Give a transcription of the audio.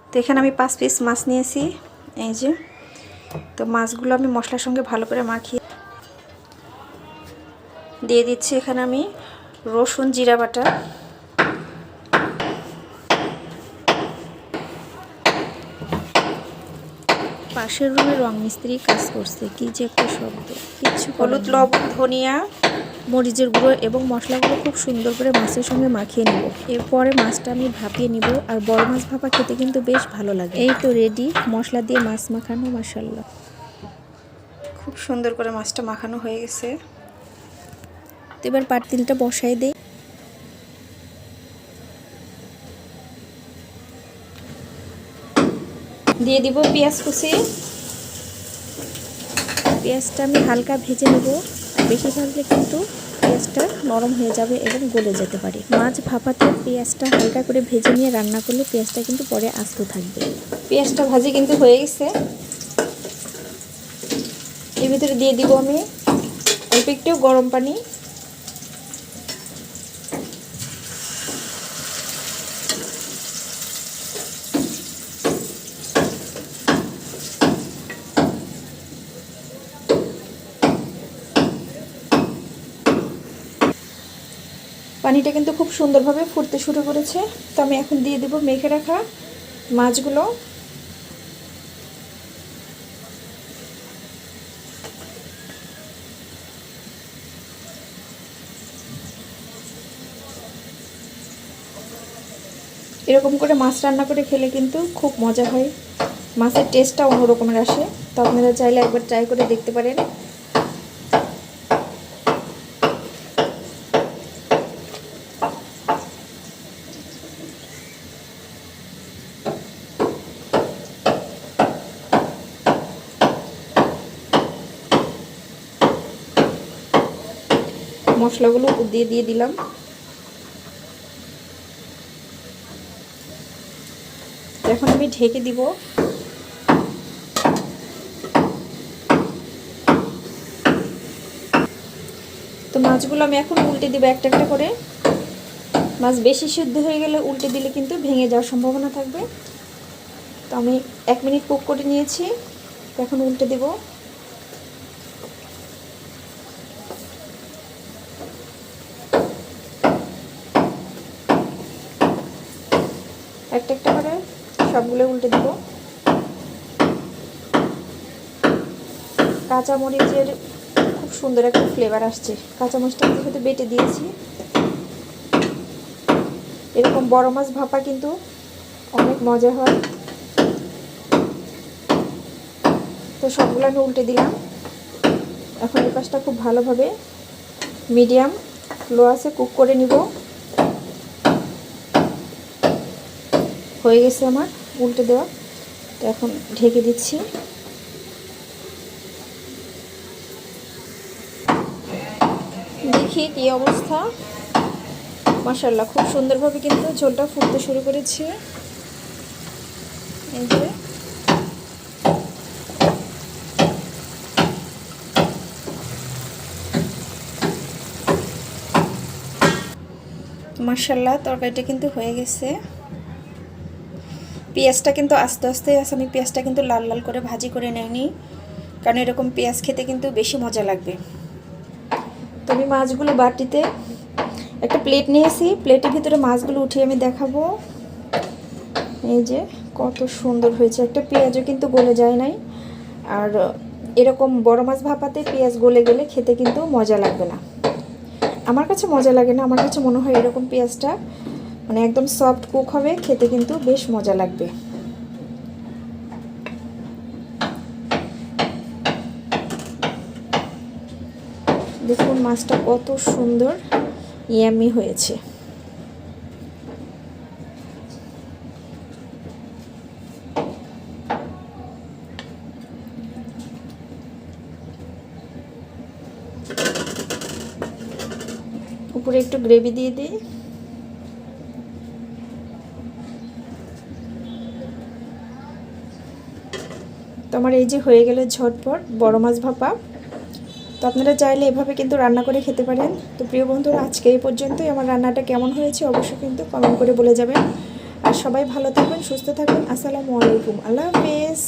তো এখানে আমি 5 পিস মাছ নিয়েছি, এই যে। তো মাছগুলো আমি মশলার সঙ্গে ভালো করে মাখিয়ে দিয়ে দিচ্ছি। এখানে আমি রসুন জিরা বাটা, পাশের রুমে রং মিস্ত্রি কাজ করছে, কি যে একটা শব্দ, কিছু। হলুদ, লবণ, ধনিয়া, মরিচের গুঁড়ো এবং মশলাগুলো খুব সুন্দর করে মাছের সঙ্গে মাখিয়ে নিব। এরপরে মাছটা আমি ভাপিয়ে নিব। আর বড় মাছ ভাপা খেতে কিন্তু বেশ ভালো লাগে। এই তো রেডি মশলা দিয়ে মাছ মাখানো, মাশাআল্লাহ খুব সুন্দর করে মাছটা মাখানো হয়ে গেছে। তো এবার পাতিলটা বসাই দেই। দিয়ে দিব পেঁয়াজ কুচি। পেঁয়াজটা আমি হালকা ভেজে নেব, বেশি ভাজলে কিন্তু পেঁয়াজটা নরম হয়ে যাবে এবং গলে যেতে পারে। মাছ ভাপাতে পেঁয়াজটা হালকা করে ভেজে নিয়ে রান্না করলে পেঁয়াজটা কিন্তু পরে আস্ত থাকবে। পেঁয়াজটা ভাজি কিন্তু হয়ে গেছে। এর ভিতরে দিয়ে দিব আমি অল্প একটু গরম পানি। পানিটা কিন্তু খুব সুন্দরভাবে ফুটতে শুরু করেছে। তো আমি এখন দিয়ে দেব মেখে রাখা মাছগুলো। এরকম করে মাছ রান্না করে খেলে কিন্তু খুব মজা হয়, মাছের টেস্টটা অন্যরকমের আসে। তো আপনারা চাইলে একবার ট্রাই করে দেখতে পারেন। মশলাগুলো দিয়ে দিলাম। এখন আমি ঢেকে দিব। তো মাছগুলো আমি এখন উল্টে দিব একটা একটা করে। মাছ বেশি সিদ্ধ হয়ে গেলে উল্টে দিলে কিন্তু ভেঙে যাওয়ার সম্ভাবনা থাকবে। তো আমি 1 মিনিট কুক করে নিয়েছি। এখন উল্টে দেব। একটা একটা করে সবগুলো উল্টে দিব। কাঁচা মরিচের খুব সুন্দর একটা ফ্লেভার আসছে। কাঁচা মরিচটা আমি হয়তো বেটে দিয়েছি। এরকম বড় মাছ ভাপা কিন্তু অনেক মজা হয়। তো সবগুলো আমি উল্টে দিলাম। এখন এই পাশটা খুব ভালোভাবে মিডিয়াম লো আছে কুক করে নিব। হয়ে গেছে আমার উল্টে দেওয়া। তো এখন ঢেকে দিচ্ছি। দেখি কি অবস্থা। মাশাআল্লাহ খুব সুন্দরভাবে কিন্তু ঝোলটা ফুটতে শুরু করেছে। এই যে মাশাআল্লাহ তরকারিটা কিন্তু হয়ে গেছে। পেঁয়াজটা কিন্তু আস্তে আস্তে আছে, আমি পেঁয়াজটা কিন্তু লাল লাল করে ভাজি করে নেইনি, কারণ এরকম পেঁয়াজ খেতে কিন্তু বেশি মজা লাগবে। তো আমি মাছগুলো বাটিতে একটা প্লেট নিয়েছি, প্লেটের ভিতরে মাছগুলো উঠিয়ে আমি দেখাবো। এই যে কত সুন্দর হয়েছে, একটা পেঁয়াজও কিন্তু গলে যায় নাই। আর এরকম বড় মাছ ভাপাতে পেঁয়াজ গলে গেলে খেতে কিন্তু মজা লাগবে না। আমার কাছে মজা লাগে না, আমার কাছে মনে হয় এরকম পেঁয়াজটা মানে একদম সফট কুক হবে, খেতে কিন্তু বেশ মজা লাগবে। দেখুন মাছটা কত সুন্দর ইয়ামি হয়েছে। উপরে একটু গ্রেভি দিয়ে দিই। তো আমার এই যে হয়ে গেল ঝটপট বড় মাছ ভাপা। তো আপনারা চাইলে এভাবে কিন্তু রান্না করে খেতে পারেন। তো প্রিয় বন্ধুরা, আজকে এই পর্যন্তই। আমার রান্নাটা কেমন হয়েছে অবশ্যই কিন্তু কমেন্ট করে বলে যাবেন। আর সবাই ভালো থাকবেন, সুস্থ থাকবেন। আসসালামু আলাইকুম, আল্লাহ হাফেজ।